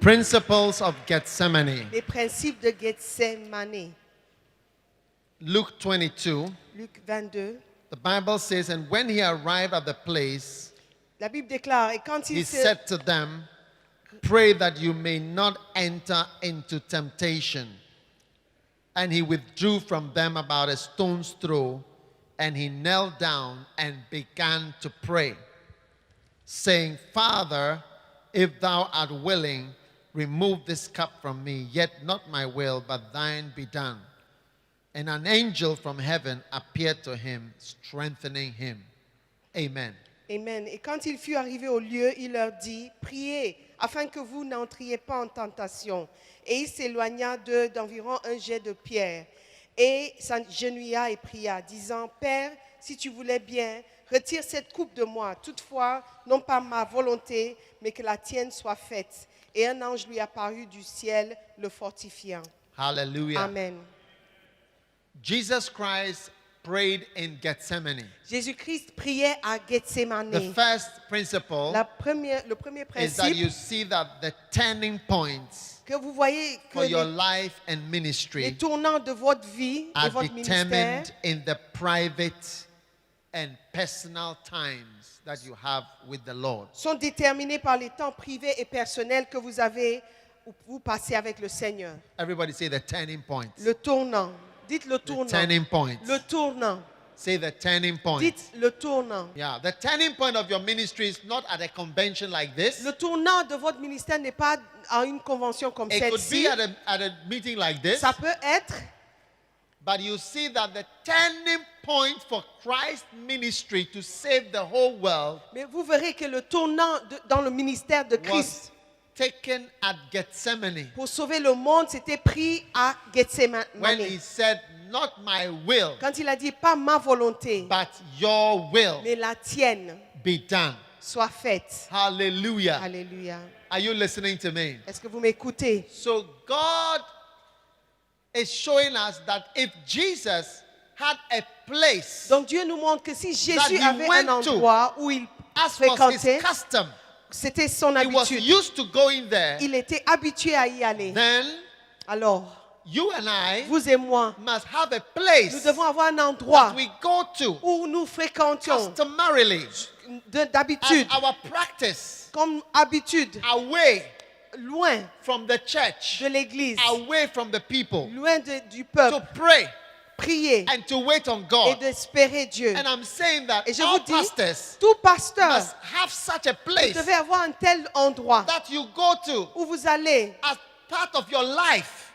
principles of Gethsemane. Les principes de Gethsemane. Luke 22, Luc 22. the Bible says, and when he arrived at the place, La Bible déclare, et quand he il se... said to them, pray that you may not enter into temptation. And he withdrew from them about a stone's throw, and he knelt down and began to pray, saying, Father, if thou art willing, remove this cup from me, yet not my will, but thine be done. And an angel from heaven appeared to him, strengthening him. Amen. Amen. Et quand il fut arrivé au lieu, il leur dit, priez afin que vous n'entriez pas en tentation. Et il s'éloigna d'eux d'environ un jet de pierre et s'agenouilla et pria, disant, Père, si tu voulais bien, retire cette coupe de moi. Toutefois, non pas ma volonté, mais que la tienne soit faite. Et un ange lui apparut du ciel, le fortifiant. Hallelujah. Amen. Jesus Christ prayed in Gethsemane. Jésus-Christ priait à Gethsemane. The first principle Le premier is that you principe, see that the turning points que vous voyez que for your les life and les ministry tournants de votre vie, de are votre ministère, determined in the private and personal times that you have with the Lord. sont déterminés par les temps privés et personnels que vous avez ou vous passez avec le Seigneur. Everybody say the turning points. Le tournant. Dites le The tournant. turning points. Le tournant. Say the turning point. Dites le tournant. Yeah, the turning point of your ministry is not at a convention like this. Le tournant de votre ministère n'est pas à une convention comme It could celle-ci. be at a meeting like this. Ça peut être, But you see that the turning point for Christ's ministry to save the whole world mais vous verrez que le tournant dans le ministère de was Christ taken at Gethsemane pour sauver le monde, c'était pris à Gethsemane. when he said, not my will, Quand il a dit, pas ma volonté, but your will mais la tienne be done. soit faite. Hallelujah. Alléluia. Are you listening to me? Est-ce que vous m'écoutez? So God is showing us that if Jesus had a place, Donc Dieu nous montre que si That Jésus he avait went un to, endroit où il as was fréquentait, his custom, c'était son he was habitude. used to going there, Il était habitué à y aller. then Alors, you and I vous et moi, must have a nous place devons avoir un endroit that we go to où nous fréquentions customarily d'habitude, as our practice, comme habitude, away loin from the church, de l'église, away from the people, loin du to peuple, pray prier and to wait on et God. d'espérer Dieu. And I'm saying that Et je all vous dis, pastors tout pasteur must have such a place devait avoir un tel endroit that you go to où vous allez, as part of your life.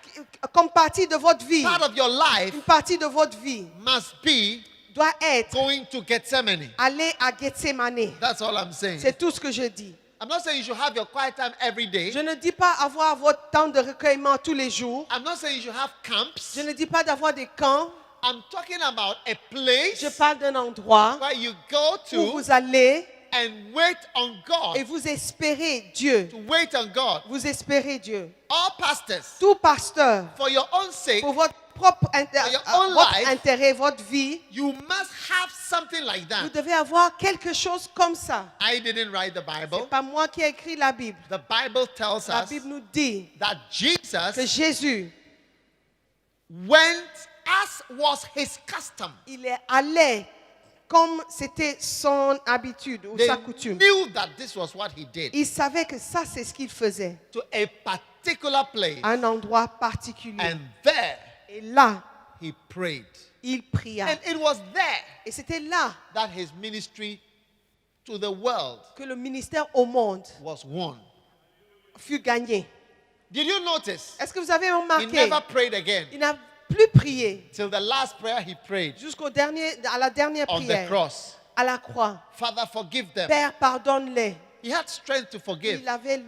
comme partie de votre vie, Part of your life une partie de votre vie must be doit être going to Gethsemane. aller à Gethsemane. That's all I'm saying. C'est tout ce que je dis. I'm not saying you should have your quiet time every day. Je ne dis pas avoir votre temps de recueillement tous les jours. I'm not saying you should have camps. Je ne dis pas d'avoir des camps. I'm talking about a place Je parle d'un endroit where you go où to vous allez and wait on et God. vous espérez Dieu. To wait on God. Vous espérez Dieu. All pastors, Tout pasteur, for your own sake, pour votre propre your own votre life, intérêt, votre vie, you must have something like vous that. devez avoir quelque chose comme ça. I didn't write the Ce Bible. n'est pas moi qui ai écrit la Bible. The Bible tells La us Bible nous dit that que Jesus Jésus, went as was his custom. il est allé comme c'était son habitude ou They sa coutume. knew that this was what he did. Il savait que ça, c'est ce qu'il faisait. To a particular place. À un endroit particulier. And there Et là, he prayed. il pria. And it was there Et c'était là that his ministry to the world que le ministère au monde was won. fut gagné. Did you notice? Est-ce que vous avez He remarqué? never prayed again. Il n'a plus prié Till the last prayer he prayed à la dernière on the prière, cross. à la croix. Father, forgive them. Père, pardonne-les. He had strength to forgive. Il avait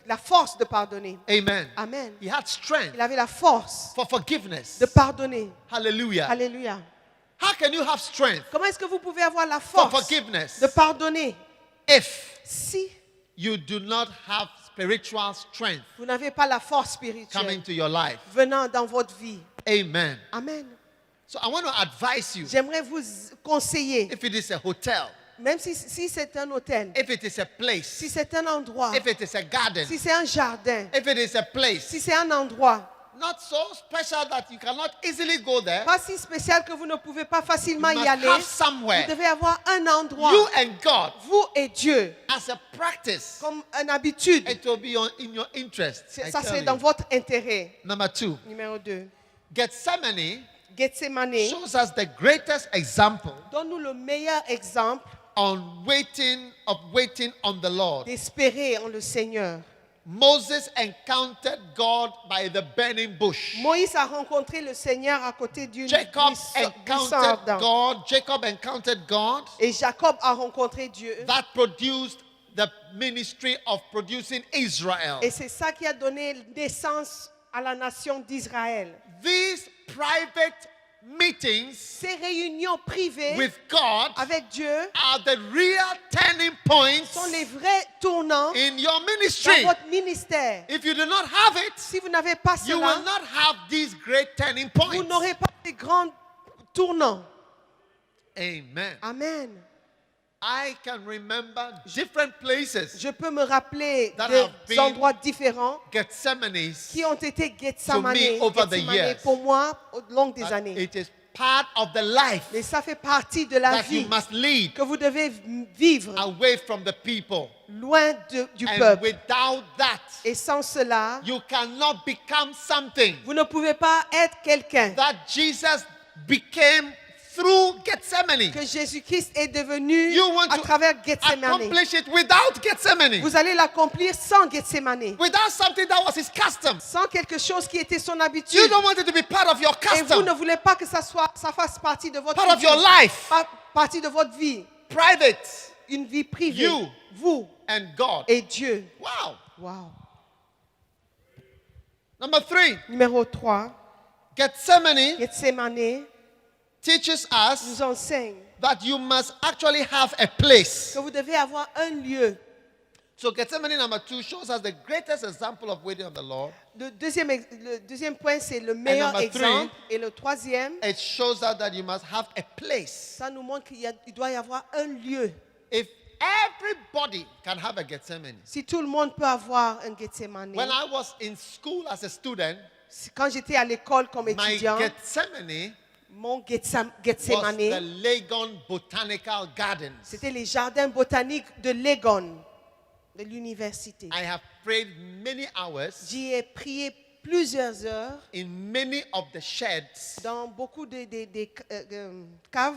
la force de pardonner. Amen. Amen. He had strength Il avait la force for forgiveness. de pardonner. Hallelujah. Alléluia. How can you have strength Comment est-ce que vous pouvez avoir la for force forgiveness de pardonner if si you do not have spiritual strength vous n'avez pas la force coming spirituelle to your life? venant dans votre vie? Amen. Amen. So I want to advise you, J'aimerais vous conseiller, if it is a hotel, Même si c'est un hôtel, if it is a place, si c'est un endroit, if it is a garden, si c'est un jardin, if it is a place, si c'est un endroit, not so special that you cannot easily go there. pas si spécial que vous ne pouvez pas You facilement y must aller, have vous somewhere, devez avoir un endroit, you and God, vous et Dieu, as a practice. comme une habitude. It will be in your interest. I Ça, tell c'est you. dans votre intérêt. Number 2, Numéro 2. Gethsemane Gethsemane shows us the greatest example donne-nous le meilleur exemple on waiting on the Lord. d'espérer en le Seigneur. Moses encountered God by the burning bush. Moïse a rencontré le Seigneur à côté d'une Jacob buisson encountered ardente. God. Jacob encountered God. Et Jacob a rencontré Dieu. That produced the ministry of producing Israel. Et c'est ça qui a donné naissance à la nation d'Israël. These private meetings Ces réunions privées with God avec Dieu are the real turning points sont les vrais tournants in your dans ministry. votre ministère. If you do not have it, Si vous n'avez pas you will cela, not have these great turning vous points. n'aurez pas ces grands tournants. Amen. Amen. I can remember different places, Je peux me rappeler That des have been endroits différents Gethsemanes, qui ont été Gethsemane, over the years. pour moi au long des that années. it is part of the life Mais ça fait partie de la that you vie must lead que vous devez vivre away from the people. loin du And peuple. without that, Et sans cela, you cannot become something vous ne pouvez pas être quelqu'un that Jesus became through Gethsemane. que Jésus-Christ est devenu You want à to travers Gethsemane. accomplish it without Gethsemane, Vous allez l'accomplir sans Gethsemane, without something that was his custom. sans quelque chose qui était son You habitude. don't want it to be part of your Et vous ne custom, voulez pas que ça fasse partie de votre part of vie, your life, partie de votre vie, private, une vie privée. You. Vous and God. et Dieu. Wow. Wow. Number 3, Numéro 3, Gethsemane Gethsemane teaches us nous enseigne that you must actually have a place. que vous devez avoir un lieu. So Gethsemane number 2 shows us the greatest example of waiting on the Lord. Le deuxième point, c'est le meilleur number 3, exemple. Et le troisième, It shows us that you must have a place. ça nous montre qu'il doit y avoir un lieu. If everybody can have a Gethsemane. Si tout le monde peut avoir un Gethsemane. When I was in school as a student, Quand j'étais à l'école comme my étudiant, Gethsemane mon was Gethsemane, the Legon Botanical Gardens. c'était les jardins botaniques de Legon, de l'université. I have prayed many hours J'y ai prié plusieurs heures in many of the sheds dans beaucoup de caves,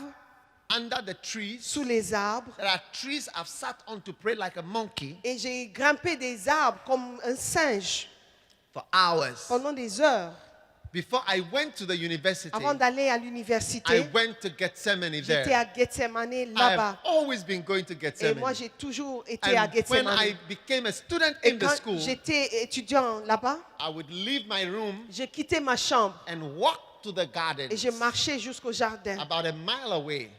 under the trees. sous les arbres. There are trees I've sat on to pray like a monkey Et j'ai grimpé des arbres comme un singe for hours. pendant des heures. Before I went to the university, Avant d'aller à I l'université, went to Gethsemane j'étais there. à Gethsemane I have là-bas. always been going to Et Gethsemane. moi, j'ai toujours été à And when Gethsemane. I became a student Et in the quand school, j'étais étudiant là-bas, I would leave my room je quittais ma chambre and walk to the garden et je marchais jusqu'au jardin, about a mile away.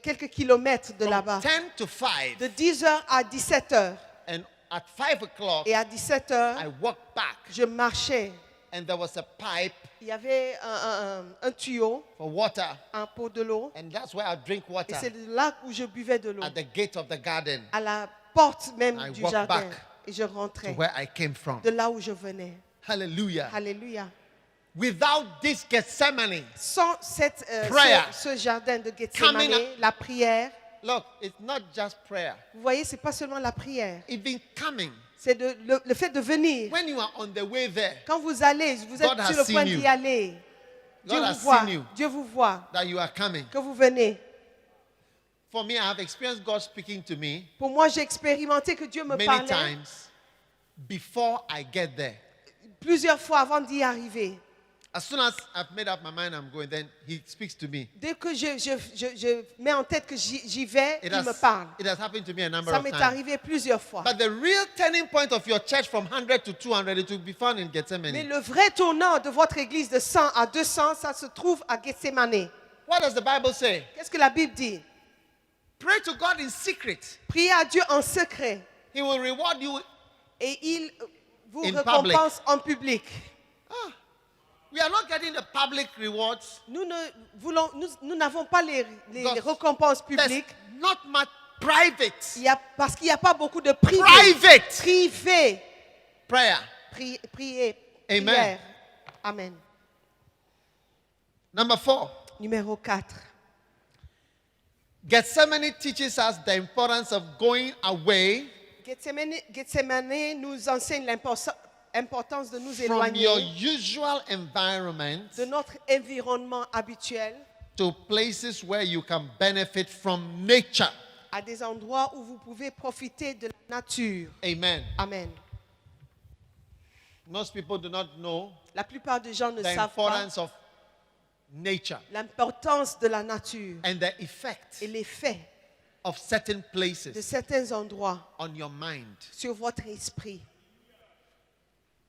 quelques kilomètres de From là-bas. 10 to 5. De 10h à 17h. And at 5 o'clock, Et à 17h, I walked back. je marchais. And there was a pipe Il y avait un tuyau, for water. un pot de l'eau. And that's where I drink Et water, c'est là où je buvais de l'eau. at the gate of the garden, À la porte même I du walk jardin. back Et je to rentrais where I came from. de là où je venais. Hallelujah. Alléluia. Without this Gethsemane, Sans Prayer. ce jardin de Coming Gethsemane, up. la prière, look, it's not just prayer. vous voyez, c'est pas seulement la prière. Even coming, C'est le fait de venir. when you are on the way there, Quand vous allez, vous êtes God has sur le point seen you. d'y aller. Dieu God vous has voit. seen you. Dieu vous voit. that you are coming. Que vous venez. For me, I have experienced God speaking to me Pour moi, j'ai expérimenté que Dieu me many parlait times before I get there. plusieurs fois avant d'y arriver. As soon as I've made up my mind I'm going, then He speaks to me. Dès que je mets en tête que j'y vais, It il me parle. has happened to me a number Ça of m'est times. arrivé plusieurs fois. But the real turning point of your church from 100 to 200, it will be found in Mais Gethsemane. le vrai tournant de votre église de 100 à 200, ça se trouve à Gethsemane. What does the Bible say? Qu'est-ce que la Bible dit? Pray to God in secret. Priez à Dieu en secret He will reward you. et il vous In récompense en public. Ah, we are not getting the public rewards. Nous n'avons pas les Because récompenses There's publiques. not much private, Parce qu'il n'y a pas beaucoup de privé. private Privé. prayer. Prier. Amen. Prière. Amen. Number 4, Numéro 4. Gethsemane teaches us the importance of going away Gethsemane nous enseigne l'importance de nous from your éloigner usual environment de notre environnement habituel to places where you can benefit from nature. à des endroits où vous pouvez profiter de la nature. Amen. Amen. Most people do not know La plupart des gens ne the savent pas importance of nature l'importance de la nature and the effect et l'effet of certain de places certains endroits on your mind. sur votre esprit.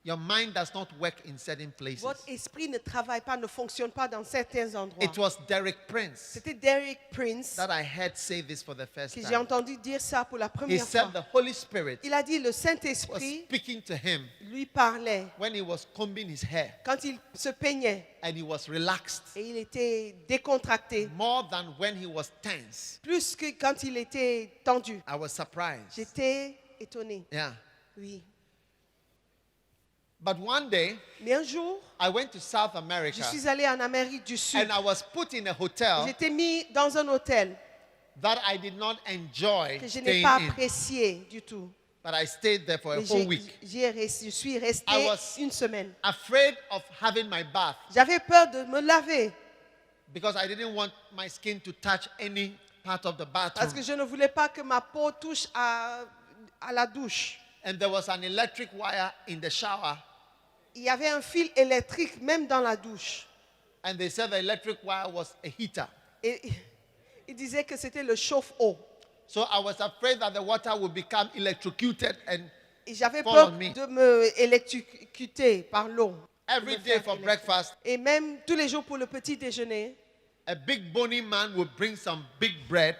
Your mind does not work in certain places. Votre esprit ne travaille pas, ne fonctionne pas dans certains endroits. It was Derek Prince C'était Derek Prince that I heard say this for the first que j'ai time. entendu dire ça pour la He première said fois. the Holy Spirit Il a dit le was Saint-Esprit speaking to him lui parlait when he was combing his hair quand il se peignait and he was relaxed et il était décontracté, more than when he was tense. plus que quand il était tendu. I was surprised. J'étais étonné. Yeah. Oui. But one day, Mais un jour, I went to South je America suis allé en Amérique du Sud. and I was put in a hotel J'étais mis dans un hôtel that I did not enjoy que je n'ai staying pas in. apprécié du tout. But I stayed there for a Mais whole week, je suis resté I was- une semaine. afraid of having my bath J'avais peur de me laver because I didn't want my skin to touch any part of the parce bathroom. que je ne voulais pas que ma peau touche à la douche. And there was an electric wire in the shower, Il y avait un fil électrique même dans la douche. and they said the electric wire was a heater. Et il disait que c'était le chauffe-eau. So I was afraid that the water would become electrocuted, and Et j'avais Fall peur on me. de me électrocuter par l'eau. every Me day faire for électro- breakfast, Et même tous les jours pour le petit déjeuner, a big bony man would bring some big bread,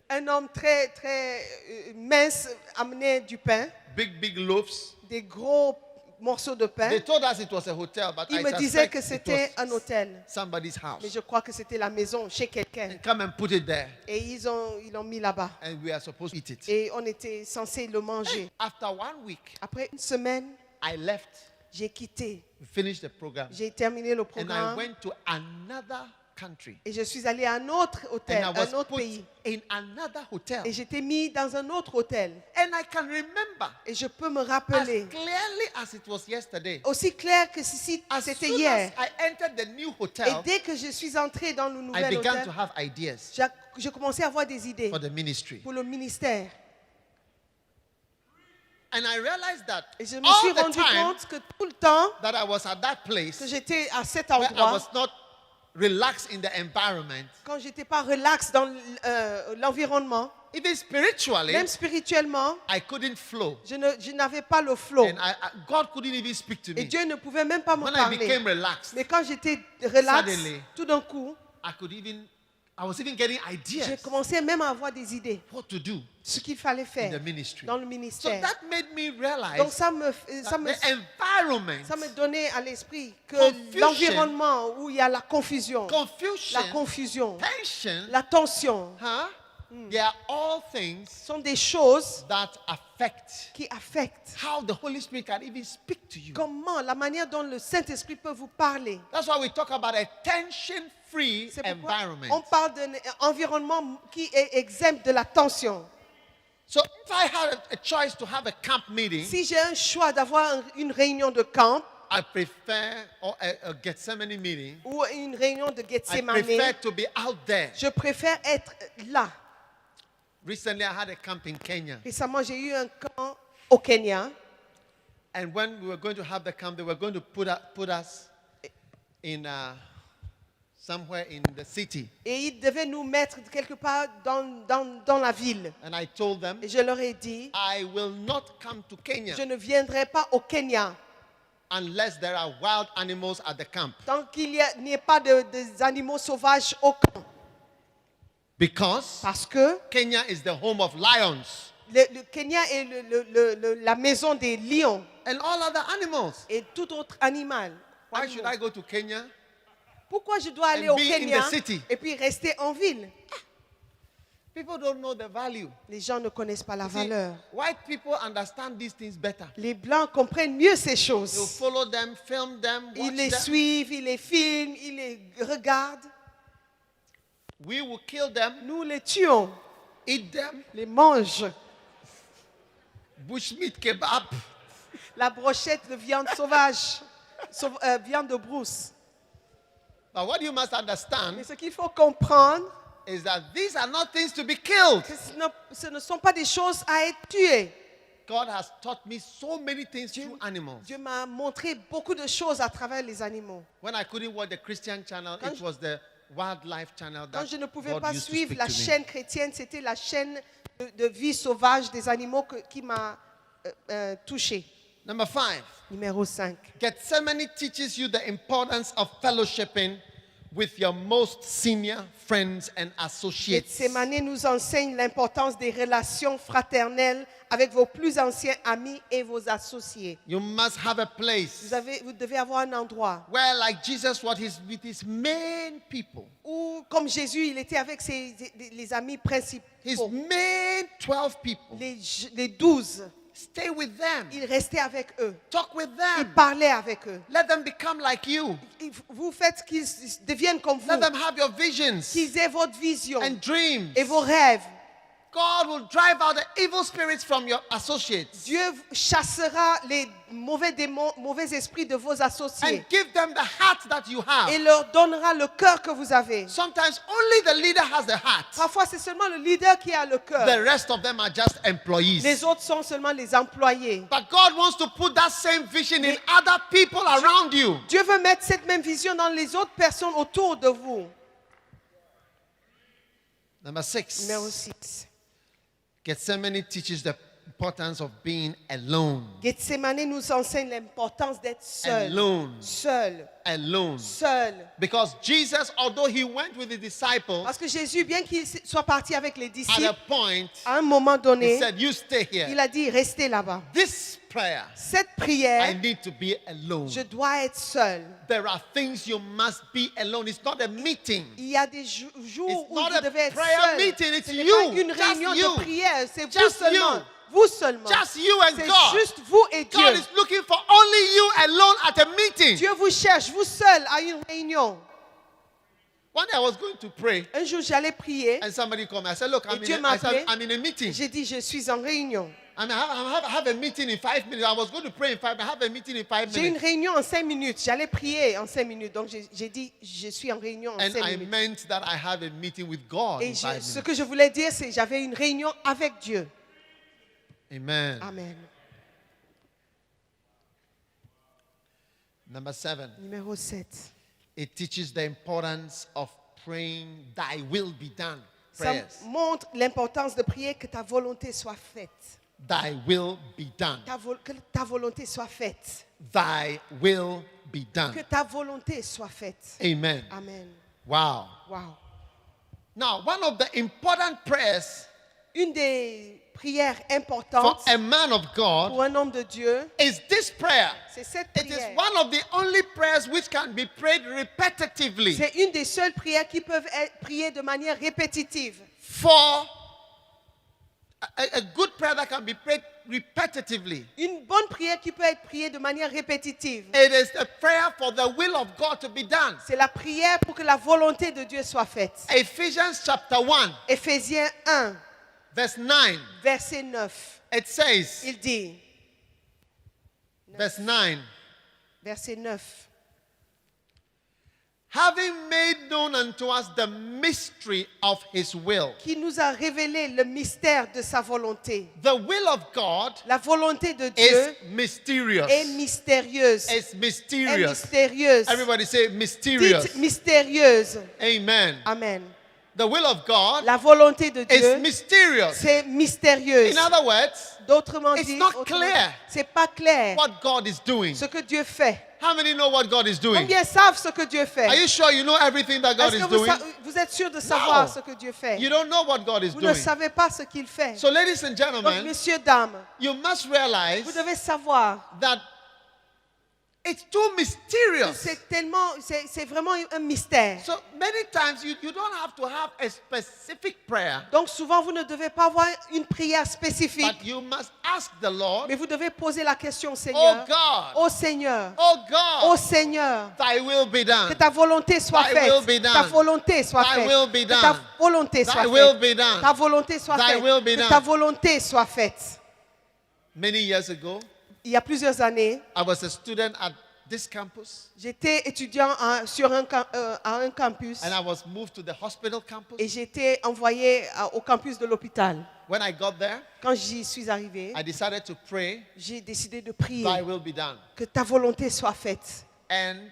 un homme très, très mince amenait du pain, big loaves. des gros morceaux de pain. They told us it was a hotel, but Il I me disait suspect que it c'était un was hôtel. somebody's house. Mais je crois que c'était la maison chez quelqu'un. And come and put it there, Et ils l'ont mis là-bas. and we are supposed to eat it. Et on était censé le manger. After 1 week, Après une semaine, I left, j'ai quitté. we finished the program, J'ai terminé le and I programme. went to another country. Et je suis allé à un autre hôtel, And I was un autre put pays. in another hotel. Et j'étais mis dans un autre hôtel. And I can remember Et je peux me as rappeler, clearly as it was yesterday. aussi clair que si As c'était soon hier. as I entered the new Et hotel, dès que je suis entré dans le I nouvel began hôtel, to have ideas je commençais à avoir des idées for the ministry. pour le ministère. And I realized that Et je me suis all the rendu time compte que tout le temps that I was at that que place j'étais à cet where I endroit, was not relaxed in the environment, quand j'étais pas relax dans l'environnement, even spiritually, même spirituellement, I couldn't flow. je n'avais pas le flow. And God couldn't even speak to Et me. Dieu ne pouvait même pas me When I parler. became relaxed, Mais quand j'étais relax, Suddenly, tout d'un coup, I was even getting j'ai ideas commencé même à avoir des idées. what to do Ce qu'il fallait in faire the ministry. dans le So ministère. that made me Donc realize ça me that the environment, ça me donnait à l'esprit que Confusion. l'environnement où il y a la confusion, confusion, tension, la tension, they are all things sont des choses that affect qui affectent how the Holy Spirit can even speak to you. comment, la manière dont le Saint-Esprit peut vous parler. That's why we talk about a tension-free C'est pourquoi environment. on parle d'un environnement qui est exempt de la tension. So if I had a choice to have a camp meeting, Si j'ai un choix d'avoir une réunion de camp I prefer a Gethsemane meeting. ou une réunion de I Gethsemane, prefer to be out there. je préfère être là. Recently, I had a camp in Kenya. Récemment, j'ai eu un camp au Kenya. And when we were going to have the camp, they were going to put us in somewhere in the city. Et ils devaient nous mettre quelque part dans la ville. And I told them, Et je leur ai dit, I will not come to Kenya je ne viendrai pas au Kenya unless there are wild animals at the camp. tant qu'il n'y ait pas des animaux sauvages au camp. Because Parce que Kenya is the home of lions le Kenya est la maison des lions and all other animals. et tout autre animal. Why should I go to Kenya? Pourquoi je dois aller And au be in Kenya the city? et puis rester en ville? People don't know the value. Les gens ne connaissent pas la See, valeur. white people understand these things better. Les Blancs comprennent mieux ces They'll choses. follow them, film them, Ils watch les them. suivent, ils les filment, ils les regardent. We will kill them, Nous les tuons, eat them, les mangent. bushmeat kebab. La brochette de viande sauvage, viande de brousse. But what you must understand Mais ce qu'il faut comprendre, is that these are not things to be killed. que ce ne sont pas des choses à être tuées. God has taught me so many things through animals. Dieu m'a montré beaucoup de choses à travers les animaux. When I couldn't watch the Christian channel, Quand it was the wildlife channel Quand that je ne pouvais God pas used to suivre speak la to me. chaîne chrétienne, c'était la chaîne de vie sauvage des animaux qui m'a touché. Number 5. Numéro 5. Gethsemane teaches you the importance of fellowshipping with your most senior friends and associates. Gethsemane nous enseigne l'importance des relations fraternelles avec vos plus anciens amis et vos associés. You must have a place Vous devez avoir un endroit where, like Jesus, with his main people, où, comme Jésus, il était avec les amis principaux, his main 12 people. les 12. Stay with them. Il restait avec eux. Talk with Il them. parlait avec eux. Let them become like you. Vous faites qu'ils deviennent comme vous. Let them have your visions Qu'ils aient votre vision and dreams. et vos rêves. God will drive out the evil spirits from your associates Dieu chassera les mauvais démons, mauvais esprits de vos associés and give them the heart that you have. et leur donnera le cœur que vous avez. Sometimes only the leader has the heart. Parfois, c'est seulement le leader qui a le cœur. The rest of them are just employees. Les autres sont seulement les employés. But God wants to put that same vision in other people around you. Dieu veut mettre cette même vision dans les autres personnes autour de vous. Number 6. Numéro 6. Gethsemane teaches the importance of being alone. Gethsemane nous enseigne l'importance d'être seul. Alone. Seul. Alone. Seul. Because Jesus, although he went with the disciples, Parce que Jésus, bien qu'il soit parti avec les at a disciples, point, à un moment he donné, said, you stay il here. a dit, restez là-bas. This prayer, Cette I prière, need to be alone. je dois être seul. There are things you must be alone. It's not a meeting. Il y a des jours It's où not vous a devez être prayer seul. meeting, it's Ce n'est you, pas une just réunion you. de prière, c'est vous Just seulement. you. Vous seulement. Just you and C'est God. juste vous et Dieu. God is looking for only you alone at a meeting. Dieu vous cherche, vous seul, à une réunion. One day I was going to pray Un jour, j'allais prier. and somebody called me. I said, look, Et Dieu m'a appelé. I'm in a meeting. J'ai dit, je suis en réunion. I have a meeting in 5 minutes. I was going to pray in 5 minutes. I have a meeting in 5 J'ai une minutes. réunion en 5 minutes. J'allais prier en 5 minutes. Donc, j'ai dit, je suis en réunion en And 5 I minutes. meant that I have a meeting with God Et in 5 ce minutes. que je voulais dire, c'est que j'avais une réunion avec Dieu. Amen. Amen. Number 7. Numéro 7. It teaches the importance of praying, thy will be done. Ça Prayers. montre l'importance de prier que ta volonté soit faite. Thy will be done. Que ta volonté soit faite. Thy will be done. Que ta volonté soit faite. Amen. Amen. Wow. Wow. Now, one of the important prayers Une des prières for importantes a man of God pour un homme de Dieu, is this prayer. c'est cette It is prière. one of the only prayers which can be prayed repetitively C'est une des seules prières qui peuvent être priées de manière répétitive. for a good prayer that can be prayed repetitively. Une bonne prière qui peut être priée de manière répétitive. It is the prayer for the will of God to be done. C'est la prière pour que la volonté de Dieu soit faite. Ephesians chapter 1, Éphésiens 1, verse 9. verset 9. It says, Il dit, verse 9, verset 9. having made known unto us the mystery of his will. Qui nous a révélé le mystère de sa volonté. The will of God La volonté de is Dieu mysterious. est mystérieuse. It's Est mysterious. mystérieuse. Everybody say mysterious. Dites mystérieuse. Amen. Amen. The will of God La volonté de is Dieu, mysterious. c'est mystérieuse. In other words, D'autrement it's dit, not clear c'est pas clair what God is doing. ce que Dieu fait. How many know what God is doing? Combien savent ce que Dieu fait? Are you sure you know everything that God Est-ce is que doing? vous êtes sûr de savoir No. ce que Dieu fait? You don't know what God is Vous ne doing. savez pas ce qu'il fait. So, ladies and Donc, gentlemen, messieurs, dames, you must realize vous devez savoir that It's too mysterious. C'est vraiment un mystère. So many times you don't have to have a specific prayer, Donc souvent, vous ne devez pas avoir une prière spécifique, but you must ask the Lord, mais vous devez poser la question au oh Seigneur. God, Ô Seigneur, oh ô God, Seigneur, thy will be que done. ta volonté soit Thy faite. will be done. Ta volonté soit Thy faite. will be Que ta done. volonté Thy soit will faite. be done. Ta volonté soit Thy faite. will be Que done. ta volonté soit faite. Many years ago, Il y a plusieurs années, I was a student at this campus, j'étais étudiant à un campus and I was moved to the hospital et campus. j'étais envoyé au campus de l'hôpital. When I got there, Quand j'y suis arrivé, I decided to pray, j'ai décidé de prier thy will be done. que ta volonté soit faite. And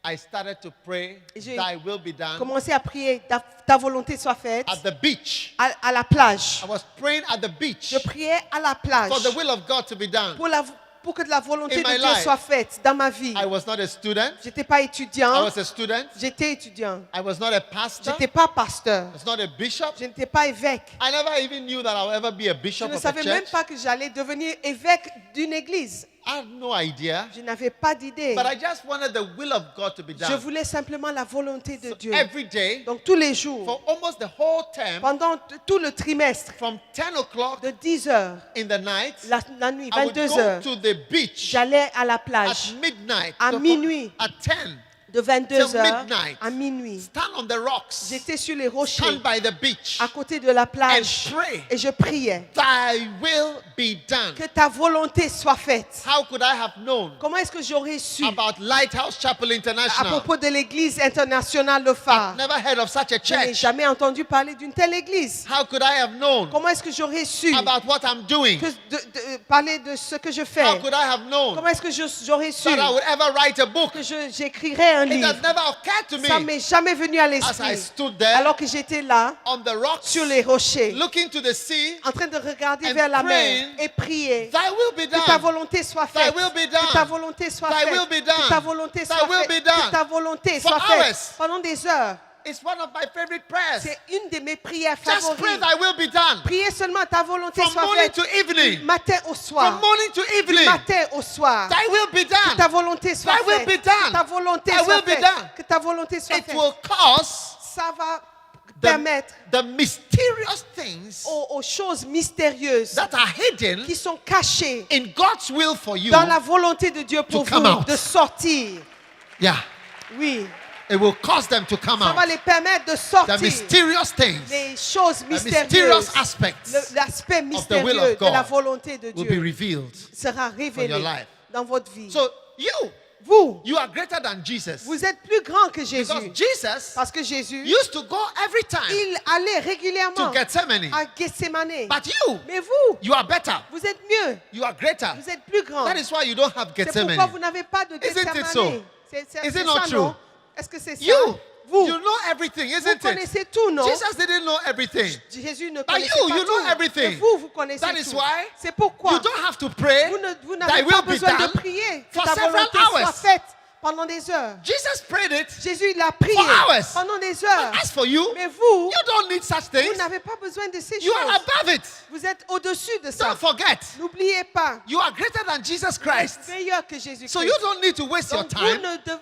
I started to pray, J'ai thy will be done, Commencé à prier ta volonté soit faite at the beach. à la plage. I was praying at the beach Je priais à la plage for the will of God to be done. pour que la volonté In de my Dieu life. soit faite dans ma vie. I was not a student. Je n'étais pas I étudiant, was a student. j'étais étudiant. I was not a Je pastor. n'étais pas pasteur, I was not a bishop. je n'étais pas évêque. I never even knew that I would ever be a Je bishop ne of a savais même church. pas que j'allais devenir évêque d'une église. I had no idea. Je n'avais pas d'idée. But I just wanted the will of God to be Je done. voulais simplement la volonté de Dieu. Every day, Donc tous les jours, for almost the whole term, pendant tout le trimestre, from 10 o'clock de 10 heures, in the night, la nuit, I would 22 go heures, to the beach j'allais à la at plage midnight. À So minuit. At 10. de 22 till heures midnight. à minuit. Stand on the rocks. J'étais sur les rochers Stand by the beach. à côté de la plage And pray. et je priais Thy will be done. que ta volonté soit faite. How could I have known Comment est-ce que j'aurais su about Lighthouse Chapel à International? propos de l'église internationale Le Phare? Never heard of such a Je n'ai church. jamais entendu parler d'une telle église. How could I have known Comment est-ce que j'aurais su about what I'm doing? parler de ce que je fais? How could I have known Comment est-ce que j'aurais su that I would ever write a book? que j'écrirais un It has livre? never occurred to Ça me m'est jamais venu à as I l'esprit. stood there Alors que j'étais là, on the rocks, sur les rochers, looking to the sea. en train de regarder and vers la mer praying, et prier. Thy will be Que ta done. volonté soit Thy faite. will be Que ta done. volonté soit Thy faite. will be done. Que ta volonté Thy soit will faite. be done. Que ta volonté For soit faite. hours. Pendant des heures. It's one of my favorite prayers. C'est une de mes prières Just pray favorites. thy will be done. Priez seulement ta volonté From soit morning faite. to evening. Du matin au soir. From morning to Du evening. matin au soir. Thy will be Que ta done. volonté soit Thy will faite. be done. Que ta volonté Thy soit will be faite. done. Que ta volonté soit It faite. will cause Ça va permettre the mysterious things aux choses mystérieuses that are hidden qui sont cachées in God's will for you. dans la volonté de Dieu pour come vous out. de sortir. Yeah. Oui. It will cause them to come Ça va out. les permettre de The sortir mysterious things, les choses the mystérieuses. mysterious aspects L'aspect will mystérieux of de la God volonté de will be Dieu revealed. sera your révélé life. dans votre vie. So Vous, you are greater than Jesus. vous êtes plus grand que Because Jésus. Jesus Parce que Jésus, used to go every time il allait to régulièrement Gethsemane. à Gethsemane. But you, Mais vous, you are better. vous êtes mieux. You are greater. Vous êtes plus grand. That is why you don't have C'est pourquoi Gethsemane. vous n'avez pas de Isn't it Gethsemane. so? C'est Is it ça, not true? non? Est-ce que c'est ça? You, Vous, you know everything, vous isn't it? connaissez tout, non? Jesus didn't know everything. Jésus ne But connaissait you, pas you tout. know everything. Mais vous connaissez That is tout. why C'est pourquoi You don't have to pray. vous Thy n'avez will pas be besoin de done prier. Que for ta several volonté soit hours. faite pendant des heures. Jesus prayed it. Jésus, il a prié For hours. pendant des heures. As for you, Mais vous, you don't need such vous things. n'avez pas besoin de ces You are choses. above it. Vous êtes au-dessus de ça. Don't forget. N'oubliez pas. You are greater than Jesus Vous êtes Christ. meilleur que Jésus-Christ. So you don't need to waste your Donc time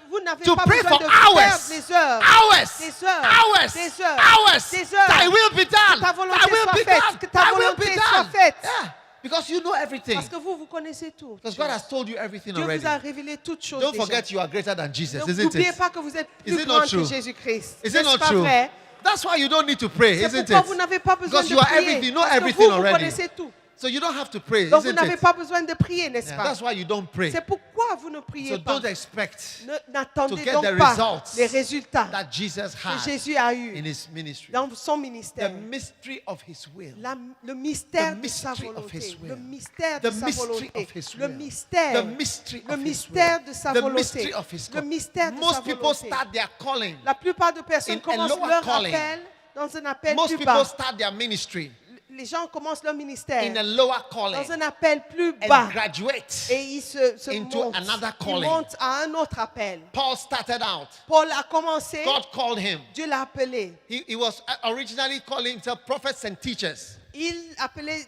vous n'avez to pas pray besoin for de perdre hours. des heures. Hours. Des heures. Hours. Des heures. Hours. Des heures. Thy will be done. Que ta volonté Thy will soit be faite. done. Que ta Thy will volonté be soit done. faite. Yeah. Because you know everything. Parce que vous connaissez tout. Because God has told you everything Dieu already. vous a révélé toutes choses Don't déjà. forget you are greater than Jesus, Donc isn't n'oubliez it? pas que vous êtes Is plus it not grand que true? Jésus-Christ. Is it N'est-ce not pas true? vrai? That's why you don't need to pray, C'est isn't pourquoi it? vous n'avez pas besoin Because de you are prier. everything, you know Parce que everything vous already. connaissez tout. So you don't have to pray, Donc vous isn't n'avez it? pas besoin de prier, n'est-ce Yeah, pas? that's why you don't pray. C'est pourquoi vous ne priez So pas. don't expect N'attendez to get donc the pas results les résultats that Jesus que had Jésus a in eus his ministry. dans son The ministère. mystery of his will. Le mystère The de sa mystery of volonté. his will. Le mystère The de sa mystery volonté. of his Le will. mystère. The mystery Le of his mystère will. de sa The volonté. mystery of his Le will. mystère de sa Most people volonté. start their calling. La plupart de personnes in a commencent lower leur calling. appel dans un appel Most plus people bas. start their ministry Les gens commencent leur ministère in a lower calling dans un appel plus and bas. graduate. Et ils se into montent. another Ils calling. montent à un autre appel. Paul started out. Paul a commencé. God called him. Dieu l'a appelé. He was originally calling himself prophets and teachers. Il appelait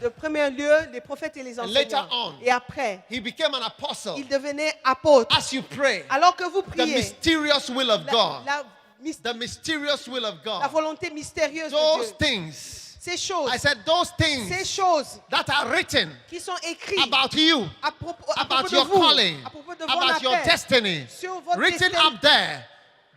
de premier lieu les prophètes et les And later enseignants. on, Et après, he became an apostle. il devenait apôtre. As you pray, Alors que vous the priez, mysterious will of God, la the mysterious will of la God, volonté mystérieuse de those Dieu, things, ces choses, I said, those ces things choses that are written qui sont écrites about you, à propos about de your vous, calling, à propos de about votre your appel, destiny, sur votre written destin, up there,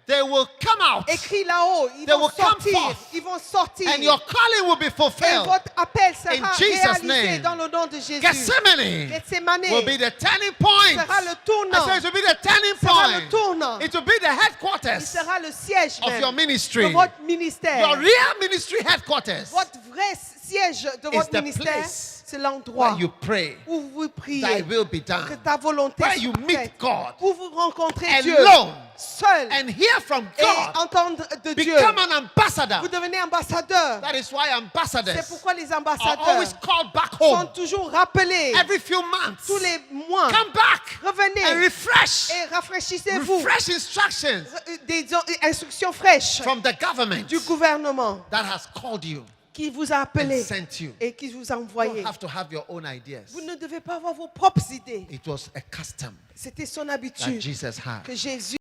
they will come out, écrits là-haut, ils They vont will come sortir, forth. ils vont sortir. and your calling will be Et fulfilled. votre appel sera In Jesus' réalisé name. dans le nom de Jésus. Gethsemane Gethsemane will be the turning point. sera le I tournant. said it will be the turning Sera le point. tournant. It will be the Il headquarters sera le siège of même your ministry. de votre ministère. Your real ministry headquarters, Votre vrai siège de votre the ministère, place c'est l'endroit where you pray, où vous thy priez will be que done, ta volonté where soit you faite, meet God où vous rencontrez alone Dieu seul and hear from et God. entendre de Dieu. Become an ambassador. Vous devenez ambassadeur. That is why C'est ambassadors pourquoi les are ambassadeurs always called back sont home toujours rappelés every few months. tous les mois. Come back and Revenez refresh. et rafraîchissez-vous. Refresh instructions Des instructions fraîches from the government du gouvernement that has called you qui vous a and appelé sent you. et qui vous a You envoyé. don't have to have your own ideas. Vous ne devez pas avoir vos propres idées. It was a custom C'était son that habitude Jesus had. que Jésus